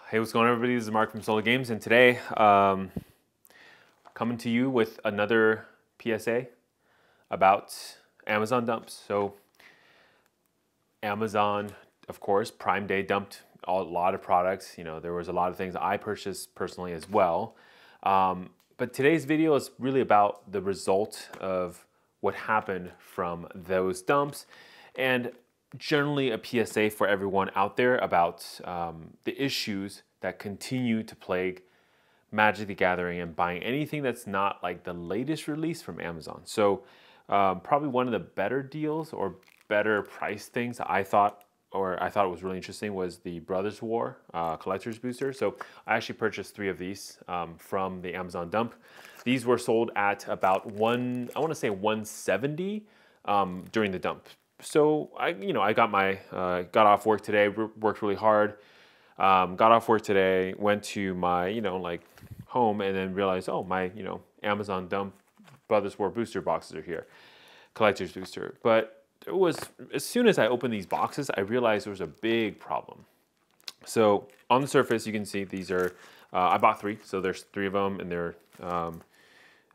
Hey, what's going on, everybody? This is Mark from Solo Games, and today, coming to you with another PSA about Amazon dumps. So, Amazon, of course, Prime Day dumped a lot of products. You know, there was a lot of things I purchased personally as well. But today's video is really about the result of what happened from those dumps, and generally a PSA for everyone out there about the issues that continue to plague Magic the Gathering and buying anything that's not like the latest release from Amazon. So probably one of the better deals or better price things I thought it was really interesting was the Brothers War collector's booster. So I actually purchased 3 of these from the Amazon dump. These were sold at about I want to say 170 during the dump. So I got off work today, worked really hard, got off work today, went to my, home, and then realized, oh, my, Amazon dump Brothers War booster boxes are here, collector's booster. But it was, as soon as I opened these boxes, I realized there was a big problem. So on the surface, you can see these are, I bought 3, so there's 3 of them, and they're,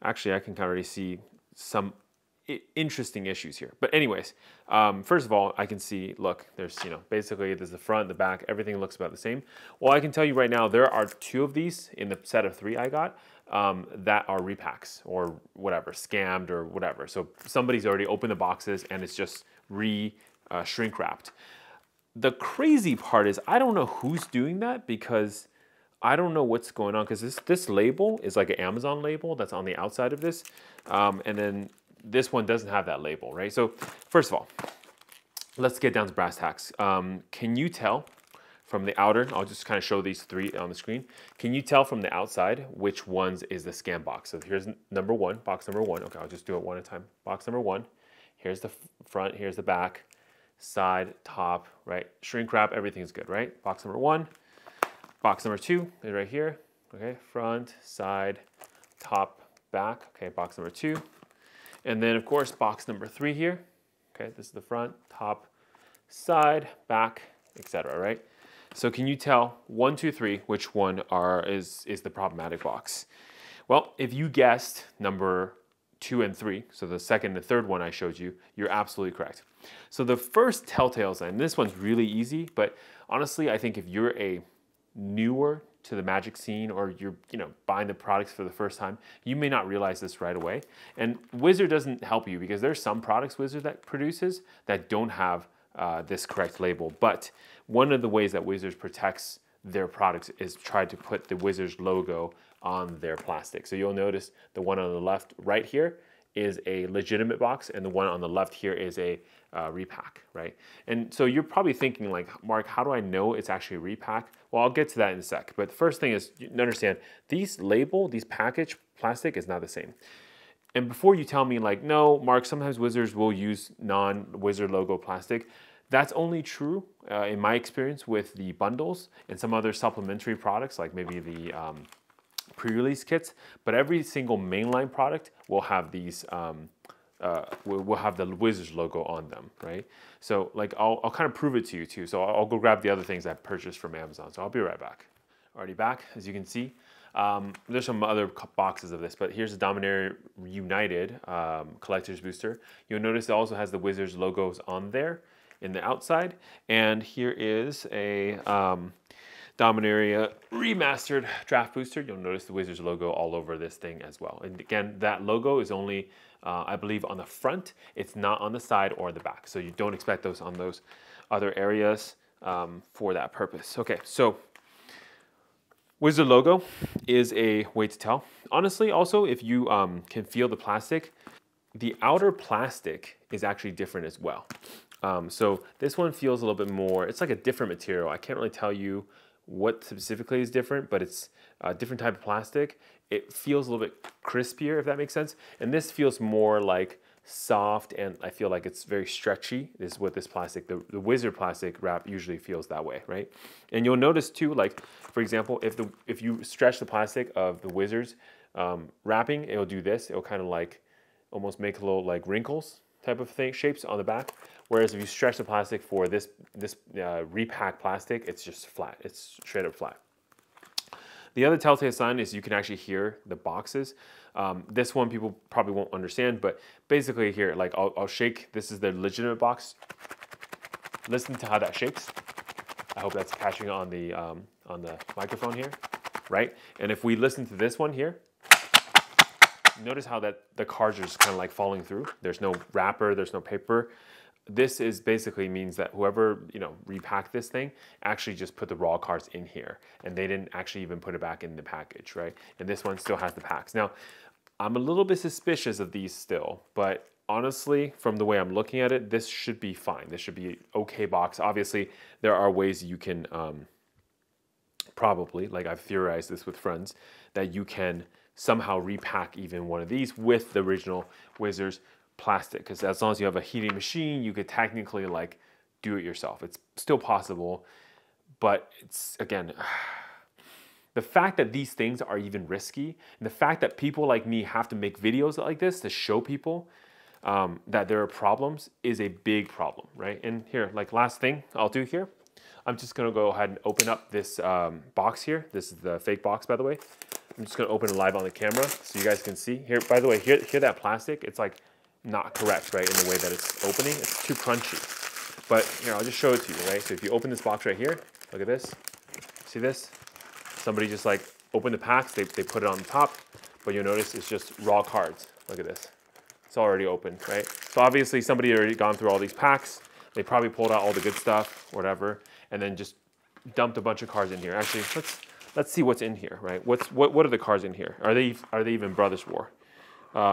actually I can kind of already see some interesting issues here. But anyways, first of all, I can see, look, there's, basically there's the front, the back, everything looks about the same. Well, I can tell you right now, there are 2 of these in the set of 3 I got that are repacks or whatever, scammed or whatever. So somebody's already opened the boxes and it's just shrink wrapped. The crazy part is I don't know who's doing that, because I don't know what's going on, because this label is like an Amazon label that's on the outside of this, and then this one doesn't have that label, right? So first of all, let's get down to brass tacks. Can you tell from the outer, I'll just kind of show these 3 on the screen. Can you tell from the outside which ones is the scam box? So here's number 1, box number 1. Okay, I'll just do it one at a time. Box number 1, here's the front, here's the back, side, top, right? Shrink wrap, everything's good, right? Box number 1. Box number 2 is right here, okay? Front, side, top, back, okay? Box number 2. And then, of course, box number 3 here. Okay, this is the front, top, side, back, etc. Right? So can you tell 1, 2, 3 which one is the problematic box? Well, if you guessed number 2 and 3, so the second and third one I showed you, you're absolutely correct. So the first telltale sign, this one's really easy, but honestly, I think if you're a newer to the Magic scene, or you're buying the products for the first time, you may not realize this right away. And Wizard doesn't help you, because there's some products Wizard that produces that don't have this correct label. But one of the ways that Wizard protects their products is try to put the Wizard's logo on their plastic. So you'll notice the one on the left right here is a legitimate box, and the one on the left here is a repack, right? And so you're probably thinking like, Mark, how do I know it's actually a repack? Well, I'll get to that in a sec. But the first thing is, you understand, these package plastic is not the same. And before you tell me like, no, Mark, sometimes Wizards will use non-Wizard logo plastic, that's only true in my experience with the bundles and some other supplementary products, like maybe the pre-release kits, but every single mainline product will have these, will have the Wizards logo on them, right? So like, I'll kind of prove it to you too. So I'll go grab the other things I purchased from Amazon. So I'll be right back. Already back, as you can see. There's some other boxes of this, but here's the Dominaria United collector's booster. You'll notice it also has the Wizards logos on there in the outside. And here is a Dominaria Remastered Draft Booster. You'll notice the Wizards logo all over this thing as well. And again, that logo is only, I believe, on the front. It's not on the side or the back. So you don't expect those on those other areas for that purpose. Okay, so Wizard logo is a way to tell. Honestly, also, if you can feel the plastic, the outer plastic is actually different as well. So this one feels a little bit more, it's like a different material. I can't really tell you what specifically is different, but it's a different type of plastic. It feels a little bit crispier, if that makes sense. And this feels more like soft, and I feel like it's very stretchy. This is what this plastic, the Wizard plastic wrap usually feels that way, right? And you'll notice too, like, for example, if you stretch the plastic of the Wizards wrapping, it'll do this. It'll kind of like almost make little like wrinkles type of thing, shapes on the back. Whereas if you stretch the plastic for this repack plastic, it's just flat. It's straight up flat. The other telltale sign is you can actually hear the boxes. This one people probably won't understand, but basically here, like I'll shake. This is the legitimate box. Listen to how that shakes. I hope that's catching on the microphone here, right? And if we listen to this one here, notice how that the cards are just kind of like falling through. There's no wrapper, there's no paper. This is basically means that whoever, repacked this thing actually just put the raw cards in here, and they didn't actually even put it back in the package, right? And this one still has the packs. Now, I'm a little bit suspicious of these still, but honestly, from the way I'm looking at it, this should be fine. This should be an okay box. Obviously, there are ways you can probably, like I've theorized this with friends, that you can somehow repack even one of these with the original Wizards plastic, because as long as you have a heating machine, you could technically like do it yourself. It's still possible, but it's, again, the fact that these things are even risky, and the fact that people like me have to make videos like this to show people that there are problems is a big problem, right? And here, like last thing I'll do here, I'm just gonna go ahead and open up this box here. This is the fake box, by the way. I'm just gonna open it live on the camera so you guys can see. Here, by the way, hear that plastic? It's like not correct, right, in the way that it's opening. It's too crunchy. But here, I'll just show it to you, right? So if you open this box right here, look at this. See this? Somebody just like opened the packs, they put it on the top, but you'll notice it's just raw cards. Look at this. It's already open, right? So obviously somebody had already gone through all these packs. They probably pulled out all the good stuff, whatever, and then just dumped a bunch of cards in here. Actually, let's see what's in here, right? What are the cards in here? Are they even Brothers War?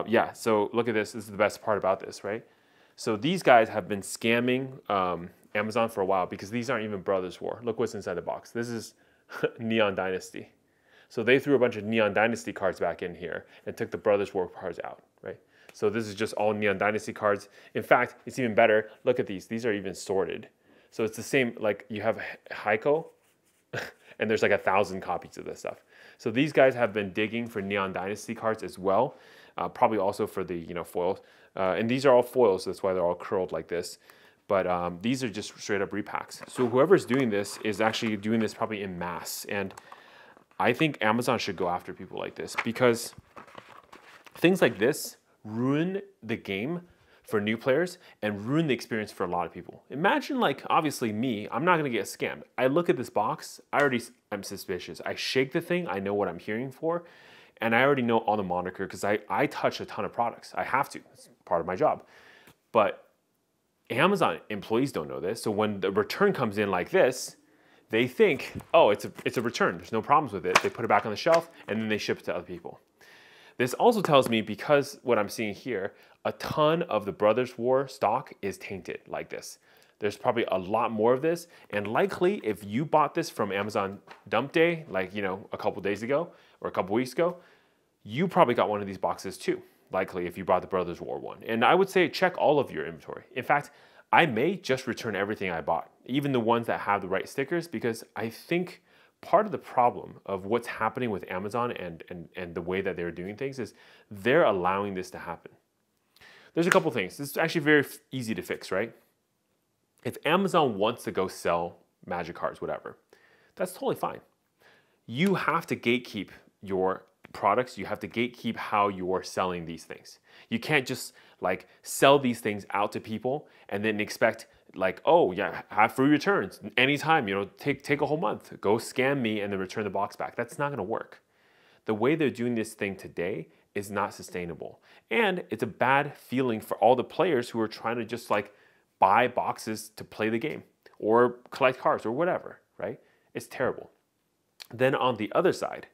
Yeah, so look at this. This is the best part about this, right? So these guys have been scamming Amazon for a while because these aren't even Brothers War. Look what's inside the box. This is Neon Dynasty. So they threw a bunch of Neon Dynasty cards back in here and took the Brothers War cards out, right? So this is just all Neon Dynasty cards. In fact, it's even better. Look at these. These are even sorted. So it's the same, like you have Heiko, and there's like 1,000 copies of this stuff. So these guys have been digging for Neon Dynasty cards as well. Probably also for the foils, and these are all foils. So that's why they're all curled like this. But these are just straight up repacks. So whoever's doing this is actually doing this probably in mass, and I think Amazon should go after people like this because things like this ruin the game for new players and ruin the experience for a lot of people. Imagine, like, obviously me, I'm not gonna get scammed. I look at this box, I'm suspicious. I shake the thing, I know what I'm hearing for, and I already know all the moniker because I touch a ton of products. I have to, it's part of my job. But Amazon employees don't know this, so when the return comes in like this, they think, oh, it's a return. There's no problems with it. They put it back on the shelf, and then they ship it to other people. This also tells me, because what I'm seeing here, a ton of the Brothers War stock is tainted like this. There's probably a lot more of this, and likely if you bought this from Amazon Dump Day, like a couple days ago or a couple weeks ago, you probably got one of these boxes too, likely if you bought the Brothers War one. And I would say check all of your inventory. In fact, I may just return everything I bought, even the ones that have the right stickers, because I think part of the problem of what's happening with Amazon and the way that they're doing things is they're allowing this to happen. There's a couple things. This is actually very easy to fix, right? If Amazon wants to go sell Magic cards, whatever, that's totally fine. You have to gatekeep your products. You have to gatekeep how you're selling these things. You can't just like sell these things out to people and then expect like, oh yeah, have free returns anytime, take a whole month, go scam me and then return the box back. That's not gonna work. The way they're doing this thing today is not sustainable. And it's a bad feeling for all the players who are trying to just like buy boxes to play the game or collect cards or whatever, right? It's terrible. Then on the other side,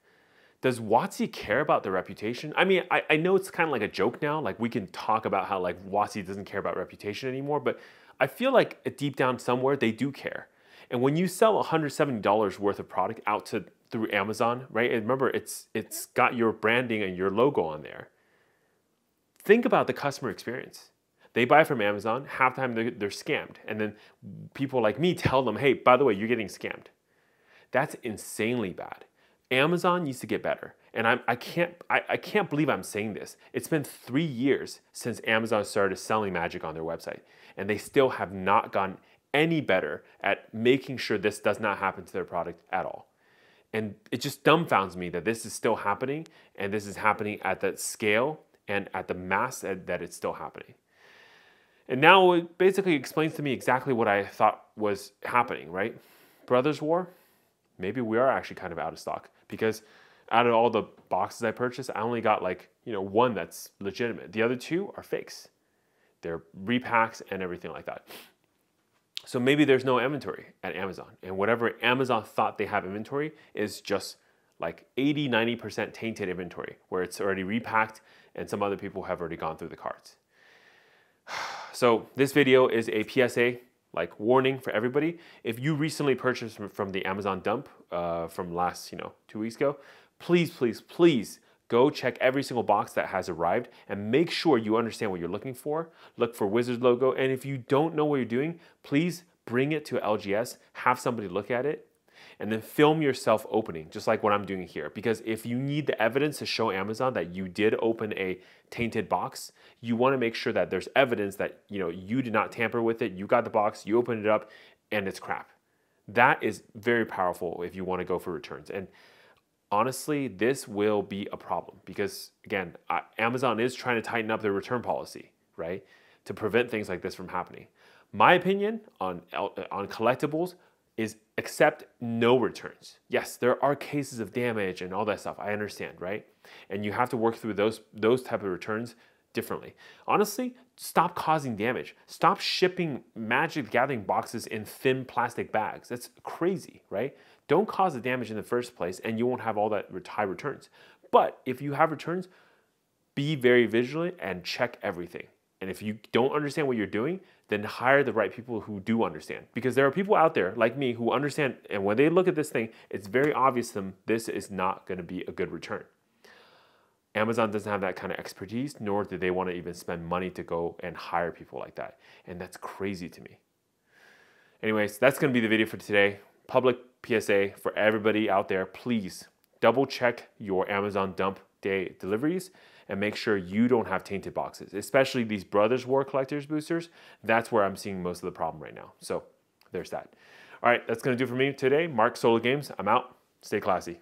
does WotC care about their reputation? I mean, I know it's kind of like a joke now. Like we can talk about how like WotC doesn't care about reputation anymore, but I feel like deep down somewhere they do care. And when you sell $170 worth of product out through Amazon, right? And remember, it's got your branding and your logo on there. Think about the customer experience. They buy from Amazon, half the time they're scammed. And then people like me tell them, hey, by the way, you're getting scammed. That's insanely bad. Amazon needs to get better. And I can't believe I'm saying this. It's been 3 years since Amazon started selling Magic on their website, and they still have not gotten any better at making sure this does not happen to their product at all. And it just dumbfounds me that this is still happening, and this is happening at that scale and at the mass that it's still happening. And now it basically explains to me exactly what I thought was happening, right? Brothers War, maybe we are actually kind of out of stock, because out of all the boxes I purchased, I only got like, one that's legitimate. The other two are fakes. They're repacks and everything like that. So maybe there's no inventory at Amazon, and whatever Amazon thought they have inventory is just like 80-90% tainted inventory, where it's already repacked and some other people have already gone through the carts. So this video is a PSA, like warning for everybody. If you recently purchased from the Amazon dump from last 2 weeks ago, please go check every single box that has arrived and make sure you understand what you're looking for. Look for Wizards logo, and if you don't know what you're doing, please bring it to LGS, have somebody look at it, and then film yourself opening, just like what I'm doing here. Because if you need the evidence to show Amazon that you did open a tainted box, you want to make sure that there's evidence that you did not tamper with it, you got the box, you opened it up, and it's crap. That is very powerful if you want to go for returns. And honestly, this will be a problem because, again, Amazon is trying to tighten up their return policy, right, to prevent things like this from happening. My opinion on collectibles is accept no returns. Yes, there are cases of damage and all that stuff. I understand, right? And you have to work through those type of returns differently. Honestly, stop causing damage. Stop shipping Magic the Gathering boxes in thin plastic bags. That's crazy, right? Don't cause the damage in the first place, and you won't have all that high returns. But if you have returns, be very vigilant and check everything. And if you don't understand what you're doing, then hire the right people who do understand. Because there are people out there like me who understand, and when they look at this thing, it's very obvious to them this is not going to be a good return. Amazon doesn't have that kind of expertise, nor do they want to even spend money to go and hire people like that. And that's crazy to me. Anyways, that's going to be the video for today. Public PSA for everybody out there. Please double check your Amazon dump day deliveries and make sure you don't have tainted boxes, especially these Brothers War Collectors boosters. That's where I'm seeing most of the problem right now. So there's that. All right, that's going to do it for me today. Mark Solo Games, I'm out. Stay classy.